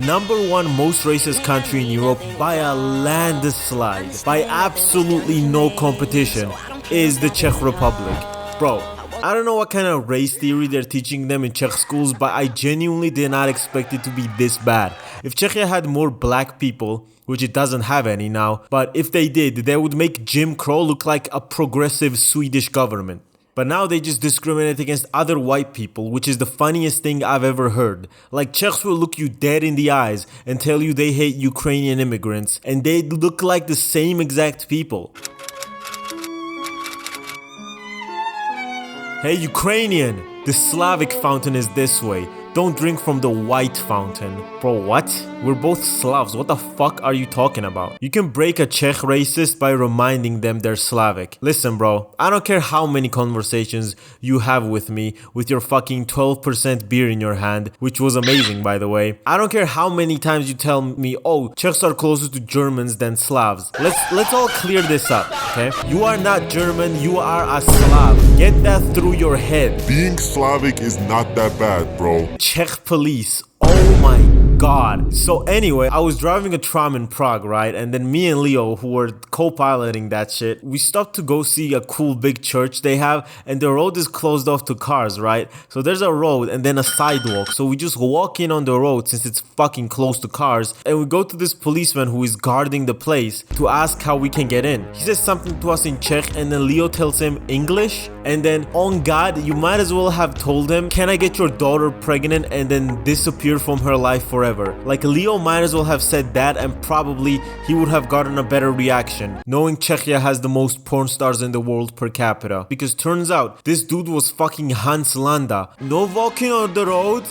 #1 most racist country in Europe by a landslide, by absolutely no competition, is the Czech Republic. Bro, I don't know what kind of race theory they're teaching them in Czech schools, but I genuinely did not expect it to be this bad. If Czechia had more black people, which it doesn't have any now, but if they did, they would make Jim Crow look like a progressive Swedish government. But now they just discriminate against other white people, which is the funniest thing I've ever heard. Like, Czechs will look you dead in the eyes and tell you they hate Ukrainian immigrants, and they look like the same exact people. Hey Ukrainian, the Slavic fountain is this way. Don't drink from the white fountain. Bro, what? We're both Slavs. What the fuck are you talking about? You can break a Czech racist by reminding them they're Slavic. Listen, bro, I don't care how many conversations you have with me with your fucking 12% beer in your hand, which was amazing, by the way. I don't care how many times you tell me, oh, Czechs are closer to Germans than Slavs. Let's all clear this up, okay? You are not German, you are a Slav. Get that through your head. Being Slavic is not that bad, bro. Czech Police. Oh my god. So anyway, I was driving a tram in Prague, right? And then me and Leo, who were co-piloting that shit, we stopped to go see a cool big church they have, and the road is closed off to cars, right? So there's a road and then a sidewalk. So we just walk in on the road since it's fucking close to cars, and we go to this policeman who is guarding the place to ask how we can get in. He says something to us in Czech, and then Leo tells him English, and then on God, you might as well have told him, can I get your daughter pregnant, and then disappear from her life forever. Like, Leo might as well have said that, and probably he would have gotten a better reaction, knowing Czechia has the most porn stars in the world per capita. Because turns out, this dude was fucking Hans Landa. No walking on the road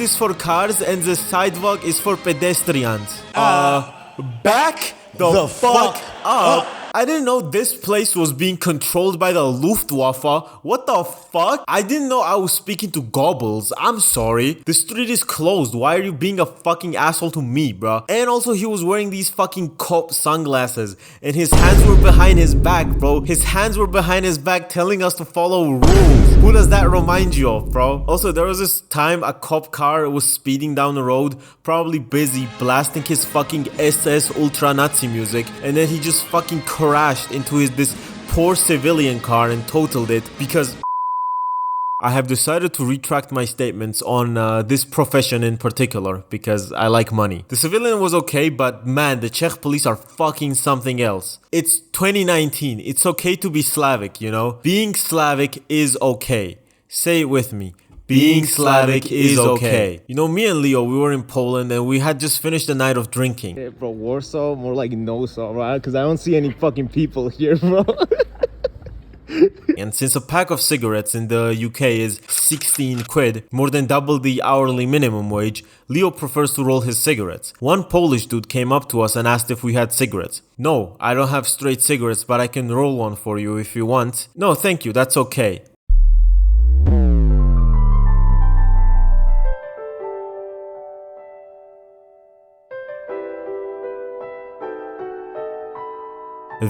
is for cars and the sidewalk is for pedestrians. Back the fuck up. I didn't know this place was being controlled by the Luftwaffe. What the fuck? I didn't know I was speaking to Goebbels. I'm sorry. The street is closed. Why are you being a fucking asshole to me, bro? And also, he was wearing these fucking cop sunglasses, and his hands were behind his back, bro. His hands were behind his back telling us to follow rules. Who does that remind you of, bro? Also, there was this time a cop car was speeding down the road, probably busy blasting his fucking SS Ultra Nazi music, and then he just fucking crashed into this poor civilian car and totaled it because I have decided to retract my statements on this profession in particular because I like money. The civilian was okay, but man, the Czech police are fucking something else. It's 2019. It's okay to be Slavic, you know? Being Slavic is okay. Say it with me. Being Slavic is okay. You know, me and Leo, we were in Poland and we had just finished a night of drinking. Yeah, bro, Warsaw, more like no-saw, right? Because I don't see any fucking people here, bro. And since a pack of cigarettes in the UK is 16 quid, more than double the hourly minimum wage, Leo prefers to roll his cigarettes. One Polish dude came up to us and asked if we had cigarettes. No, I don't have straight cigarettes, but I can roll one for you if you want. No, thank you, that's okay.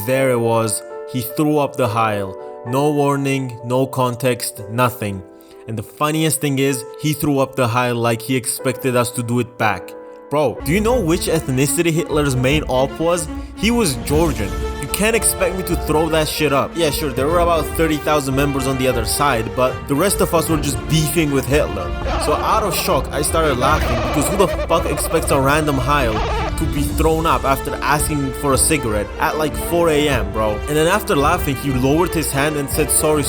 There it was. He threw up the aisle. No warning, no context, nothing. And the funniest thing is, he threw up the aisle like he expected us to do it back. Bro, do you know which ethnicity Hitler's main op was? He was Georgian. You can't expect me to throw that shit up. Yeah, sure, there were about 30,000 members on the other side, but the rest of us were just beefing with Hitler. So out of shock, I started laughing because who the fuck expects a random Heil to be thrown up after asking for a cigarette at like 4 a.m, bro? And then after laughing, he lowered his hand and said sorry.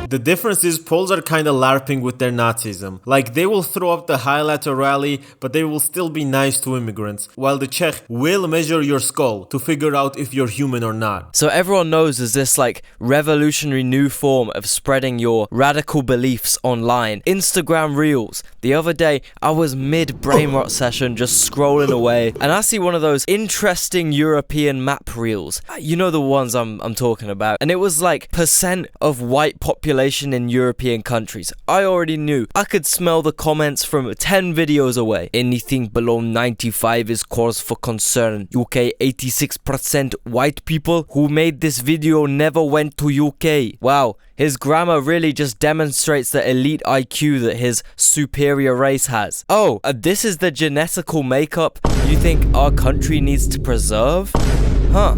The difference is Poles are kinda LARPing with their Nazism. Like, they will throw up the Heil at a rally, but they will still be nice to immigrants, while the Czech will measure your skull to figure out if you're human or not. So everyone knows there's this like revolutionary new form of spreading your radical beliefs online. Instagram Reels. The other day, I was mid brain rot session just scrolling away, and I see one of those interesting European map reels. You know the ones I'm talking about. And it was like percent of white population in European countries. I already knew. I could smell the comments from 10 videos away. Anything below 95 is cause for concern. UK 86% white people people who made this video never went to UK. Wow, his grammar really just demonstrates the elite IQ that his superior race has. Oh, this is the genetical makeup you think our country needs to preserve? Huh,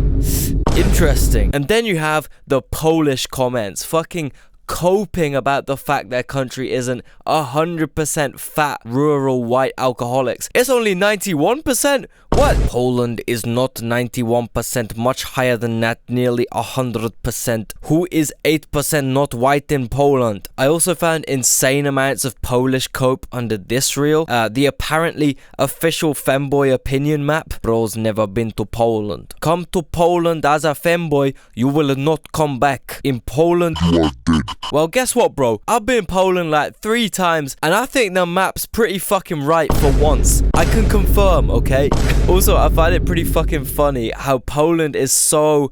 interesting. And then you have the Polish comments, fucking coping about the fact their country isn't 100% fat, rural, white alcoholics. It's only 91%? What? Poland is not 91%, much higher than that, nearly 100%. Who is 8% not white in Poland? I also found insane amounts of Polish cope under this reel. The apparently official femboy opinion map. Bro's never been to Poland. Come to Poland as a femboy, you will not come back. In Poland, you are dead. Well, guess what, bro? I've been in Poland like 3 times, and I think the map's pretty fucking right for once. I can confirm, okay? Also, I find it pretty fucking funny how Poland is so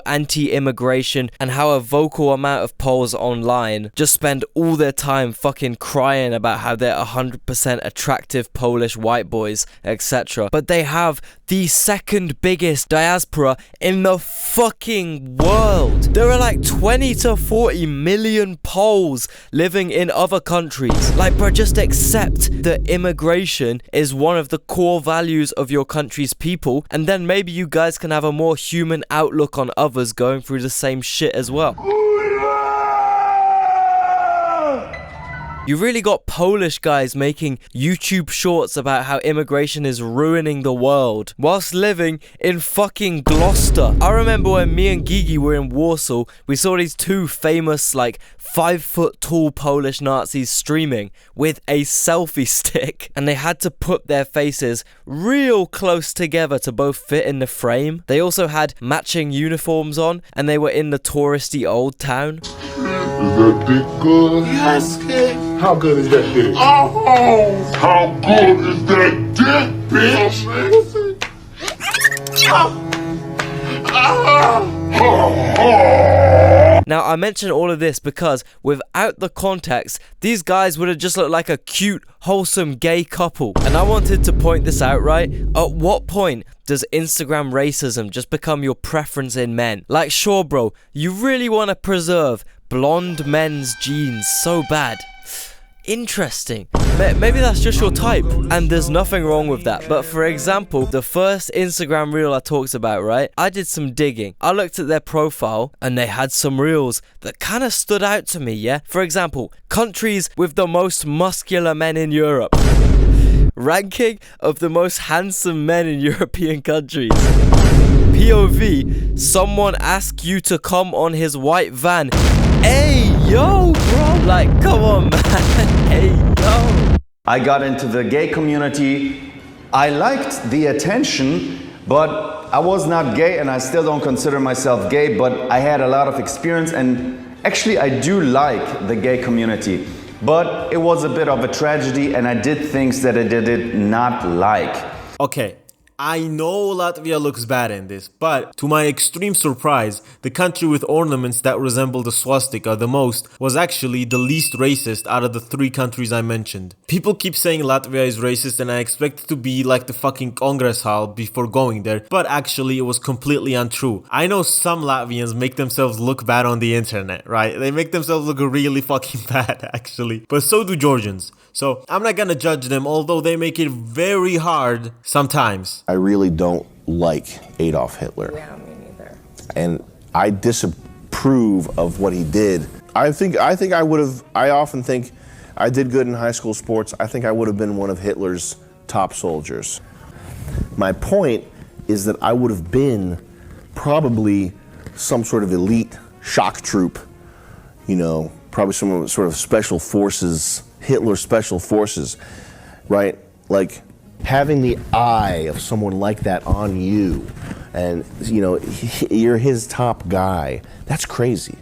anti-immigration, and how a vocal amount of Poles online just spend all their time fucking crying about how they're 100% attractive Polish white boys, etc. But they have the second biggest diaspora in the fucking world. There are like 20 to 40 million Poles living in other countries. Like, bro, just accept that immigration is one of the core values of your country's people, and then maybe you guys can have a more human outlook on others going through the same shit as well. You really got Polish guys making YouTube shorts about how immigration is ruining the world whilst living in fucking Gloucester. I remember when me and Gigi were in Warsaw, we saw these 2 famous, like, 5-foot tall Polish Nazis streaming with a selfie stick, and they had to put their faces real close together to both fit in the frame. They also had matching uniforms on, and they were in the touristy old town. Is that dick good? Yes, kid. How good is that dick? Oh, how good is that dick, bitch? Now, I mention all of this because without the context, these guys would have just looked like a cute, wholesome gay couple. And I wanted to point this out, right? At what point does Instagram racism just become your preference in men? Like, sure, bro, you really want to preserve blonde men's genes so bad. Interesting. Maybe that's just your type, and there's nothing wrong with that. But for example, the first Instagram reel I talked about, right? I did some digging. I looked at their profile, and they had some reels that kind of stood out to me, yeah? For example, countries with the most muscular men in Europe. Ranking of the most handsome men in European countries. POV, someone asked you to come on his white van. Hey, yo, bro. Like, come on, man. Hey, yo. I got into the gay community. I liked the attention, but I was not gay, and I still don't consider myself gay, but I had a lot of experience, and actually I do like the gay community. But it was a bit of a tragedy, and I did things that I did not like. Okay, I know Latvia looks bad in this, but to my extreme surprise, the country with ornaments that resemble the swastika the most was actually the least racist out of the 3 countries I mentioned. People keep saying Latvia is racist, and I expect it to be like the fucking Congress hall before going there, but actually it was completely untrue. I know some Latvians make themselves look bad on the internet, right? They make themselves look really fucking bad, actually. But so do Georgians. So I'm not gonna judge them, although they make it very hard sometimes. I really don't like Adolf Hitler. Yeah, me neither. And I disapprove of what he did. I often think I did good in high school sports. I think I would have been one of Hitler's top soldiers. My point is that I would have been probably some sort of elite shock troop, you know, probably some sort of special forces, Hitler special forces, right? Like, having the eye of someone like that on you, and you know, you're his top guy, that's crazy.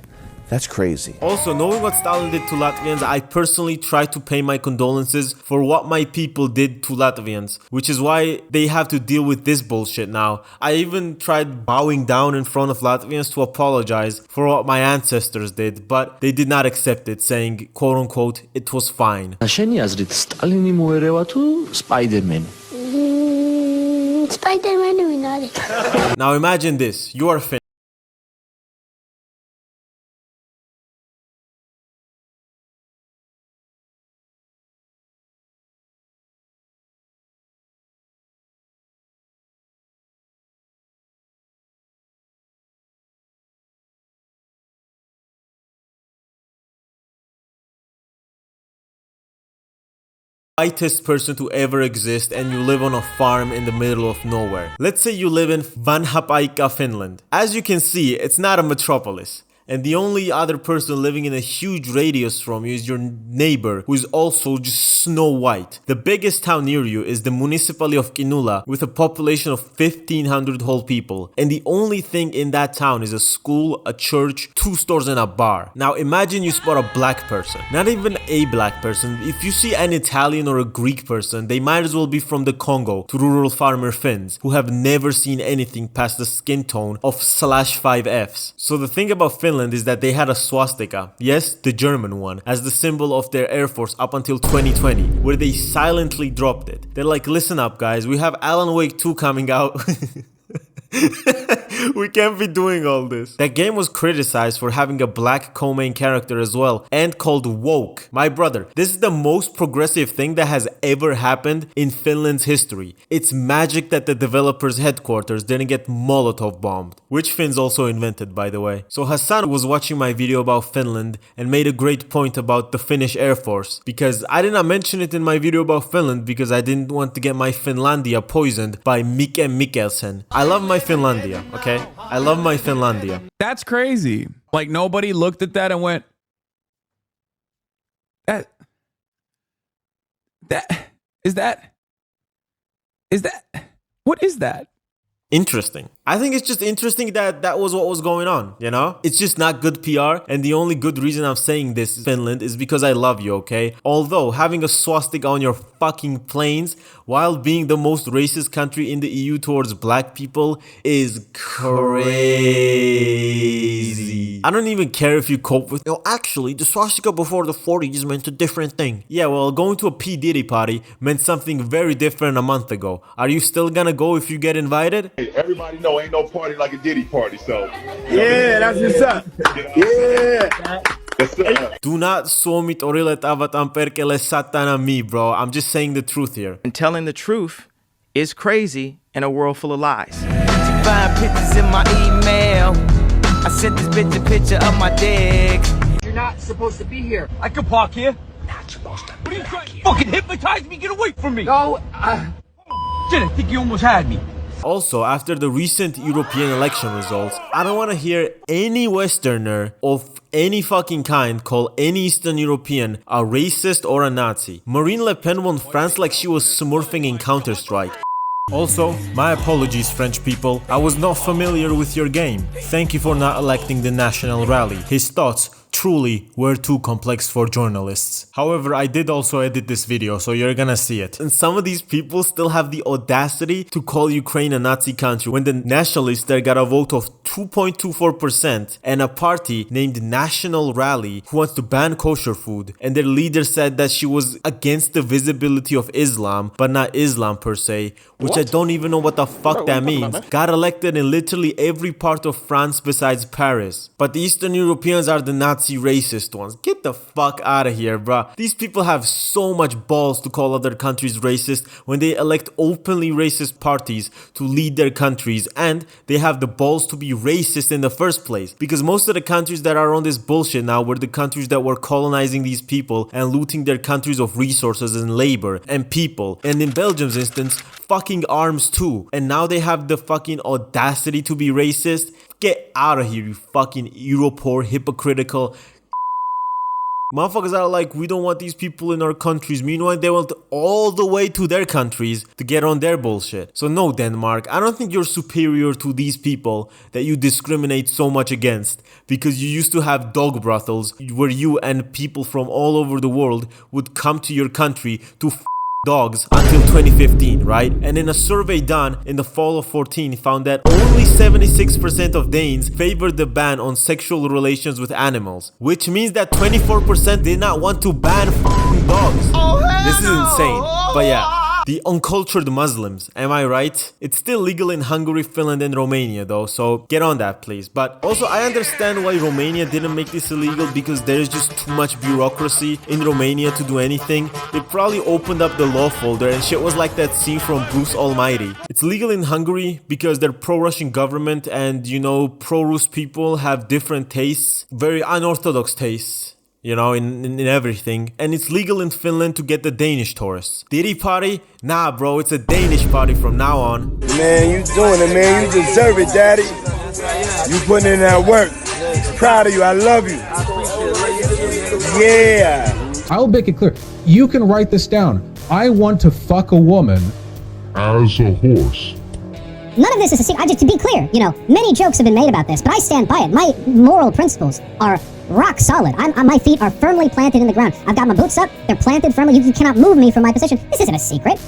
That's crazy. Also, knowing what Stalin did to Latvians, I personally try to pay my condolences for what my people did to Latvians, which is why they have to deal with this bullshit now. I even tried bowing down in front of Latvians to apologize for what my ancestors did, but they did not accept it, saying, quote unquote, it was fine. Stalini moereva tu Spider-Man. Now imagine this, you are Finnish. whitest person to ever exist and you live on a farm in the middle of nowhere. Let's say you live in Vanhapaika, Finland. As you can see, it's not a metropolis. And the only other person living in a huge radius from you is your neighbor, who is also just snow white. The biggest town near you is the municipality of Kinula, with a population of 1,500 whole people. And the only thing in that town is a school, a church, 2 stores and a bar. Now imagine you spot a black person. Not even a black person. If you see an Italian or a Greek person, they might as well be from the Congo to rural farmer Finns, who have never seen anything past the skin tone of /5Fs. So the thing about Finland is that they had a swastika, yes, the German one, as the symbol of their air force up until 2020, where they silently dropped it. They're like, listen up guys, we have Alan Wake 2 coming out. We can't be doing all this. That game was criticized for having a black co-main character as well, and called woke. My brother, this is the most progressive thing that has ever happened in Finland's history. It's magic that the developers' headquarters didn't get Molotov bombed, which Finns also invented, by the way. So Hassan was watching my video about Finland and made a great point about the Finnish Air Force, because I did not mention it in my video about Finland because I didn't want to get my Finlandia poisoned by Mike Mikkelsen. I love my Finlandia, okay? I love my Finlandia. That's crazy. Like nobody looked at that and went, what is that? Interesting. I think it's just interesting that that was what was going on, you know? It's just not good PR, and the only good reason I'm saying this, Finland, is because I love you, okay? Although, having a swastika on your fucking planes while being the most racist country in the EU towards black people is crazy. I don't even care if you cope with, actually, the swastika before the 40s meant a different thing. Yeah, well, going to a P. Diddy party meant something very different a month ago. Are you still gonna go if you get invited? Hey, everybody know ain't no party like a Diddy party, so. Yeah, that's what's up. Yeah. Do not suomit orilet avataan perkele satana me, bro. I'm just saying the truth here. And telling the truth is crazy in a world full of lies. She find pictures in my email. I sent this bitch a picture of my dick. You're not supposed to be here. I can park here. Not supposed to. What are you trying to fucking hypnotize me? Get away from me. No, Shit, I think you almost had me. Also, after the recent European election results, I don't want to hear any Westerner of any fucking kind call any Eastern European a racist or a Nazi. Marine Le Pen won France like she was smurfing in Counter-Strike. Also, my apologies, French people. I was not familiar with your game. Thank you for not electing the National Rally. His thoughts truly were too complex for journalists. However, I did also edit this video, so you're gonna see it. And some of these people still have the audacity to call Ukraine a Nazi country when the nationalists there got a vote of 2.24% and a party named National Rally who wants to ban kosher food, and their leader said that she was against the visibility of Islam, but not Islam per se, which I don't even know what the fuck that means, got elected in literally every part of France besides Paris. But the Eastern Europeans are the Nazi racist ones. Get the fuck out of here, bruh. These people have so much balls to call other countries racist when they elect openly racist parties to lead their countries, and they have the balls to be racist in the first place. Because most of the countries that are on this bullshit now were the countries that were colonizing these people and looting their countries of resources and labor and people. And in Belgium's instance, fucking arms too. And now they have the fucking audacity to be racist. Get out of here, you fucking Europor hypocritical. Motherfuckers are like, we don't want these people in our countries. Meanwhile, they went all the way to their countries to get on their bullshit. So no, Denmark, I don't think you're superior to these people that you discriminate so much against. Because you used to have dog brothels where you and people from all over the world would come to your country to dogs until 2015, right? And in a survey done in the fall of 14 found that only 76% of Danes favored the ban on sexual relations with animals, which means that 24% did not want to ban dogs. This is insane. But yeah, the uncultured Muslims, am I right? It's still legal in Hungary, Finland and Romania though, so get on that please. But also I understand why Romania didn't make this illegal, because there's just too much bureaucracy in Romania to do anything. They probably opened up the law folder and shit was like that scene from Bruce Almighty. It's legal in Hungary because they're pro-Russian government, and you know, pro-Rus people have different tastes, very unorthodox tastes. you know, in everything. And it's legal in Finland to get the Danish tourists. Diddy party? Nah, bro, it's a Danish party from now on. Man, you doing it, man. You deserve it, daddy. You putting in that work. Proud of you. I love you. Yeah. I'll make it clear. You can write this down. I want to fuck a woman as a horse. None of this is a secret. To be clear, you know, many jokes have been made about this, but I stand by it. My moral principles are rock solid. My feet are firmly planted in the ground. I've got my boots up. They're planted firmly. You cannot move me from my position. This isn't a secret.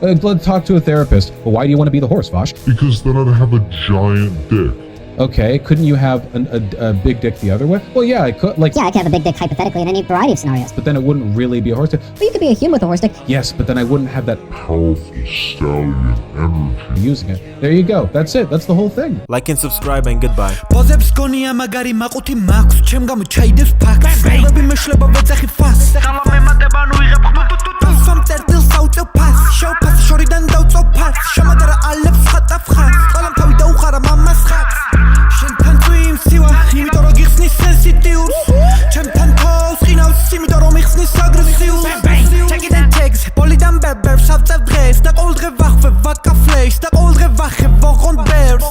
Let's talk to a therapist. But why do you want to be the horse, Vosh? Because then I'd have a giant dick. Okay, couldn't you have a big dick the other way? Well, yeah, I could. Yeah, I could have a big dick hypothetically in any variety of scenarios. But then it wouldn't really be a horse dick. But you could be a human with a horse dick. Yes, but then I wouldn't have that powerful stallion energy. Using it. There you go. That's it. That's the whole thing. Like and subscribe and goodbye. Bang!